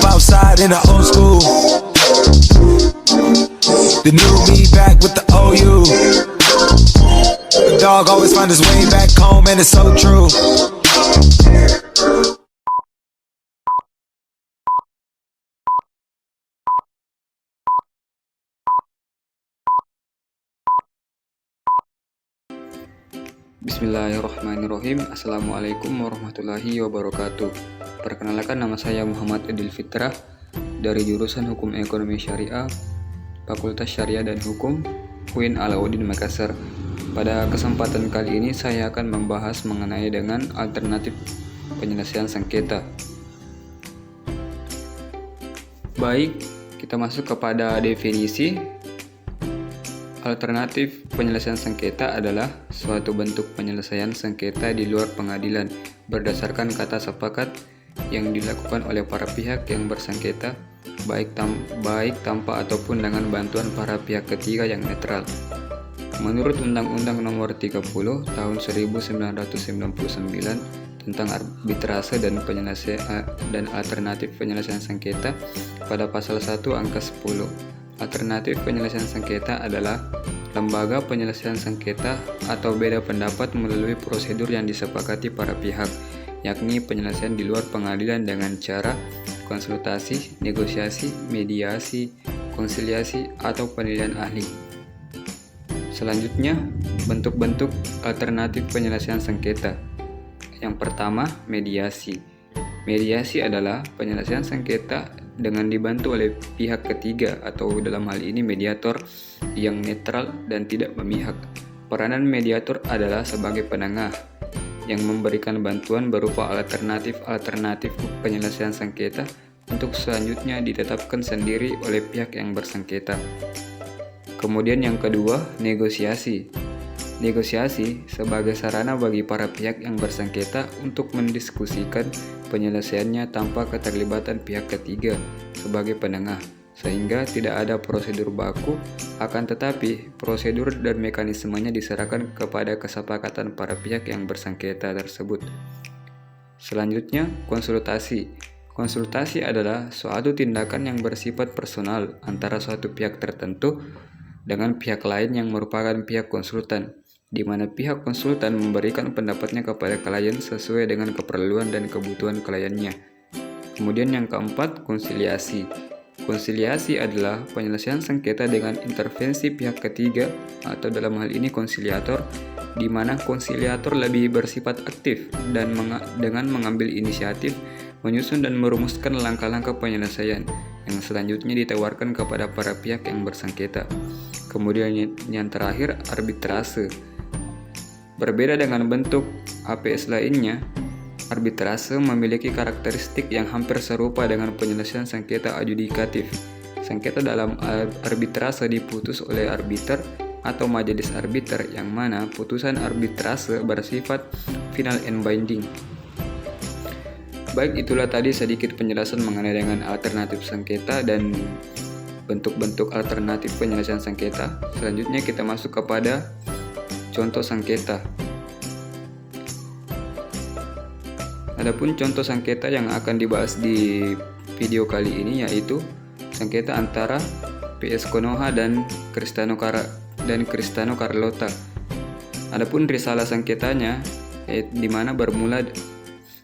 outside in the old school. The new me back with the OU. The dog always find his way back home, and it's so true. Bismillahirrahmanirrahim. Assalamualaikum warahmatullahi wabarakatuh. Perkenalkan, nama saya Muhammad Adil Fitrah dari jurusan Hukum Ekonomi Syariah, Fakultas Syariah dan Hukum, UIN Alauddin Makassar. Pada kesempatan kali ini saya akan membahas mengenai dengan alternatif penyelesaian sengketa. Baik, kita masuk kepada definisi. Alternatif penyelesaian sengketa adalah suatu bentuk penyelesaian sengketa di luar pengadilan berdasarkan kata sepakat yang dilakukan oleh para pihak yang bersengketa, baik tanpa ataupun dengan bantuan para pihak ketiga yang netral. Menurut Undang-Undang Nomor 30 Tahun 1999 tentang arbitrase dan alternatif penyelesaian sengketa, pada pasal 1 angka 10, alternatif penyelesaian sengketa adalah lembaga penyelesaian sengketa atau beda pendapat melalui prosedur yang disepakati para pihak, yakni penyelesaian di luar pengadilan dengan cara konsultasi, negosiasi, mediasi, konsiliasi, atau penilaian ahli. Selanjutnya, bentuk-bentuk alternatif penyelesaian sengketa. Yang pertama, mediasi. Mediasi adalah penyelesaian sengketa dengan dibantu oleh pihak ketiga atau dalam hal ini mediator yang netral dan tidak memihak. Peranan mediator adalah sebagai penengah yang memberikan bantuan berupa alternatif penyelesaian sengketa untuk selanjutnya ditetapkan sendiri oleh pihak yang bersengketa. Kemudian yang kedua, negosiasi. Negosiasi sebagai sarana bagi para pihak yang bersengketa untuk mendiskusikan penyelesaiannya tanpa keterlibatan pihak ketiga sebagai penengah, sehingga tidak ada prosedur baku, akan tetapi prosedur dan mekanismenya diserahkan kepada kesepakatan para pihak yang bersengketa tersebut. Selanjutnya, konsultasi. Konsultasi adalah suatu tindakan yang bersifat personal antara suatu pihak tertentu dengan pihak lain yang merupakan pihak konsultan, di mana pihak konsultan memberikan pendapatnya kepada klien sesuai dengan keperluan dan kebutuhan kliennya. Kemudian yang keempat, konsiliasi. Konsiliasi adalah penyelesaian sengketa dengan intervensi pihak ketiga atau dalam hal ini konsiliator, di mana konsiliator lebih bersifat aktif dan dengan mengambil inisiatif, menyusun dan merumuskan langkah-langkah penyelesaian yang selanjutnya ditawarkan kepada para pihak yang bersengketa. Kemudian yang terakhir, arbitrase. Berbeda dengan bentuk APS lainnya, arbitrase memiliki karakteristik yang hampir serupa dengan penyelesaian sengketa adjudikatif. Sengketa dalam arbitrase diputus oleh arbiter atau majelis arbiter, yang mana putusan arbitrase bersifat final and binding. Baik, itulah tadi sedikit penjelasan mengenai dengan alternatif sengketa dan bentuk-bentuk alternatif penyelesaian sengketa. Selanjutnya kita masuk kepada contoh sengketa. Adapun contoh sengketa yang akan dibahas di video kali ini yaitu sengketa antara PS Konoha dan Cristiano Carlotta. Adapun risalah sengketanya di mana bermula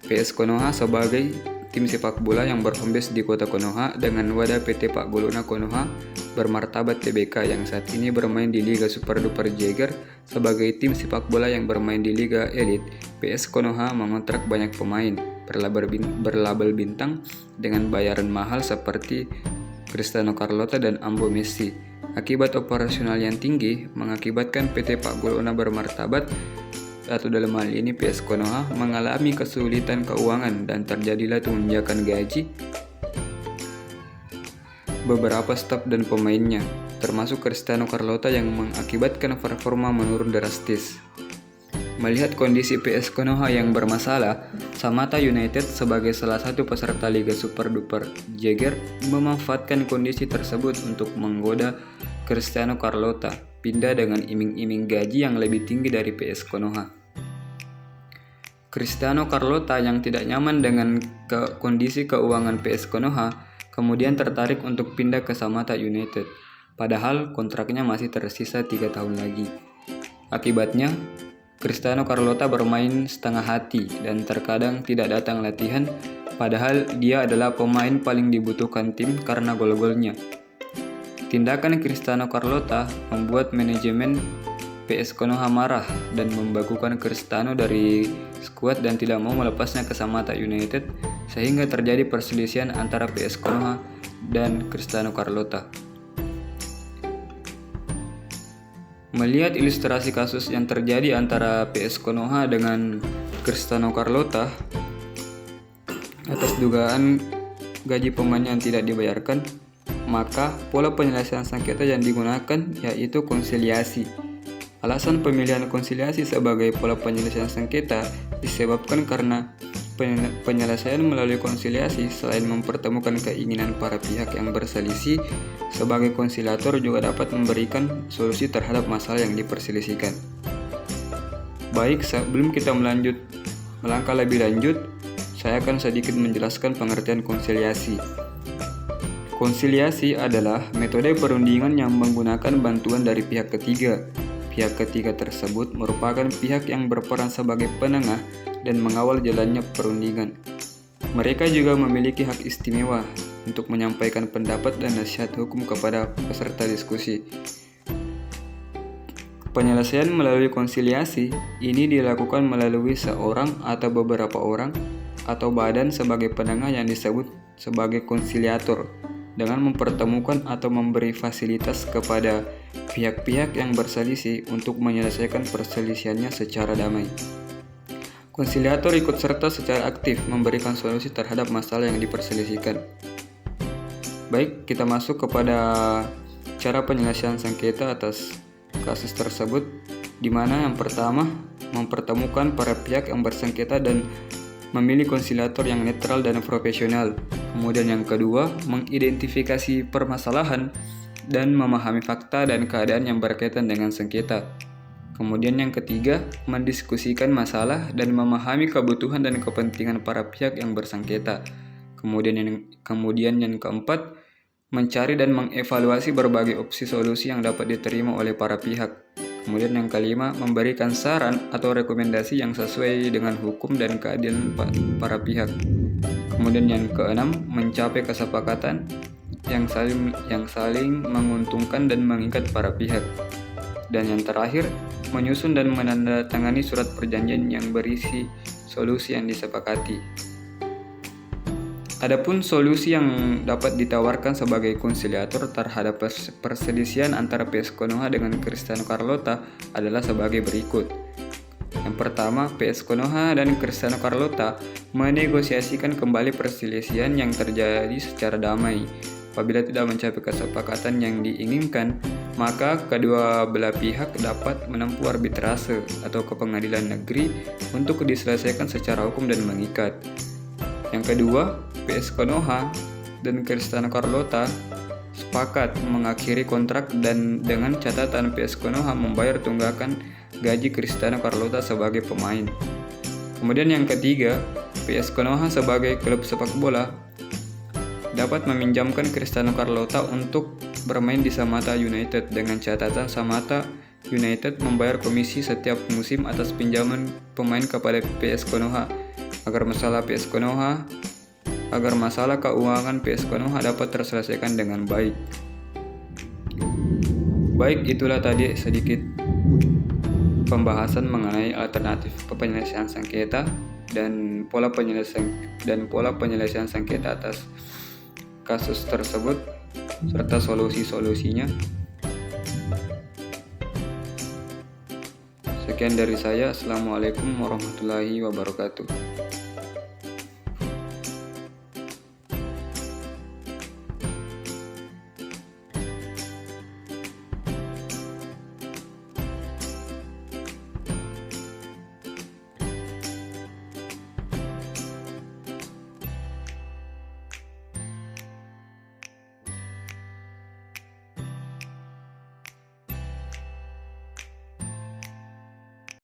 PS Konoha sebagai tim sepak bola yang berhome-base di kota Konoha dengan wadah PT Pak Golona Konoha bermartabat Tbk yang saat ini bermain di Liga Super Duper Jaeger sebagai tim sepak bola yang bermain di Liga Elite. PS Konoha mengontrak banyak pemain berlabel bintang dengan bayaran mahal seperti Cristiano Carlotta dan Ambo Messi. Akibat operasional yang tinggi mengakibatkan PT Pak Golona bermartabat atau dalam hal ini PS Konoha mengalami kesulitan keuangan dan terjadilah tunjakan gaji beberapa staf dan pemainnya, termasuk Cristiano Carlotta, yang mengakibatkan performa menurun drastis. Melihat kondisi PS Konoha yang bermasalah, Samata United sebagai salah satu peserta Liga Super Duper Jaeger memanfaatkan kondisi tersebut untuk menggoda Cristiano Carlotta pindah dengan iming-iming gaji yang lebih tinggi dari PS Konoha. Cristiano Carlotta yang tidak nyaman dengan kondisi keuangan PS Konoha kemudian tertarik untuk pindah ke Samata United, padahal kontraknya masih tersisa 3 tahun lagi. Akibatnya, Cristiano Carlotta bermain setengah hati dan terkadang tidak datang latihan, padahal dia adalah pemain paling dibutuhkan tim karena gol-golnya. Tindakan Cristiano Carlotta membuat manajemen PS Konoha marah dan membagukan Cristiano dari skuad dan tidak mau melepasnya ke Samata United, sehingga terjadi perselisihan antara PS Konoha dan Cristiano Carlotta. Melihat ilustrasi kasus yang terjadi antara PS Konoha dengan Cristiano Carlotta atas dugaan gaji pemain yang tidak dibayarkan, maka pola penyelesaian sengketa yang digunakan yaitu konsiliasi. Alasan pemilihan konsiliasi sebagai pola penyelesaian sengketa disebabkan karena penyelesaian melalui konsiliasi selain mempertemukan keinginan para pihak yang berselisih, sebagai konsiliator juga dapat memberikan solusi terhadap masalah yang diperselisihkan. Baik, sebelum kita melangkah lebih lanjut, saya akan sedikit menjelaskan pengertian konsiliasi. Konsiliasi adalah metode perundingan yang menggunakan bantuan dari pihak ketiga. Pihak ketiga tersebut merupakan pihak yang berperan sebagai penengah dan mengawal jalannya perundingan. Mereka juga memiliki hak istimewa untuk menyampaikan pendapat dan nasihat hukum kepada peserta diskusi. Penyelesaian melalui konsiliasi ini dilakukan melalui seorang atau beberapa orang atau badan sebagai penengah yang disebut sebagai konsiliator, dengan mempertemukan atau memberi fasilitas kepada pihak-pihak yang berselisih untuk menyelesaikan perselisihannya secara damai. Konsiliator ikut serta secara aktif memberikan solusi terhadap masalah yang diperselisihkan. Baik, kita masuk kepada cara penyelesaian sengketa atas kasus tersebut, di mana yang pertama mempertemukan para pihak yang bersengketa dan memilih konsiliator yang netral dan profesional. Kemudian yang kedua, mengidentifikasi permasalahan dan memahami fakta dan keadaan yang berkaitan dengan sengketa. Kemudian yang ketiga, mendiskusikan masalah dan memahami kebutuhan dan kepentingan para pihak yang bersengketa. Kemudian yang keempat, mencari dan mengevaluasi berbagai opsi solusi yang dapat diterima oleh para pihak. Kemudian yang kelima, memberikan saran atau rekomendasi yang sesuai dengan hukum dan keadilan para pihak. Kemudian yang keenam, mencapai kesepakatan yang saling menguntungkan dan mengikat para pihak. Dan yang terakhir, menyusun dan menandatangani surat perjanjian yang berisi solusi yang disepakati. Adapun solusi yang dapat ditawarkan sebagai konsiliator terhadap perselisihan antara PS Konoha dengan Cristiano Carlotta adalah sebagai berikut. Yang pertama, PS Konoha dan Cristiano Carlotta menegosiasikan kembali perselisihan yang terjadi secara damai. Apabila tidak mencapai kesepakatan yang diinginkan, maka kedua belah pihak dapat menempuh arbitrase atau ke pengadilan negeri untuk diselesaikan secara hukum dan mengikat. Yang kedua, PS Konoha dan Cristiano Carlotta sepakat mengakhiri kontrak dan dengan catatan PS Konoha membayar tunggakan gaji Cristiano Carlotta sebagai pemain. Kemudian yang ketiga, PS Konoha sebagai klub sepak bola dapat meminjamkan Cristiano Carlotta untuk bermain di Samata United dengan catatan Samata United membayar komisi setiap musim atas pinjaman pemain kepada PS Konoha agar masalah keuangan PS Konoha dapat terselesaikan dengan baik. Baik, itulah tadi sedikit pembahasan mengenai alternatif penyelesaian sengketa dan pola penyelesaian sengketa atas kasus tersebut serta solusi-solusinya. Sekian dari saya. Assalamualaikum warahmatullahi wabarakatuh.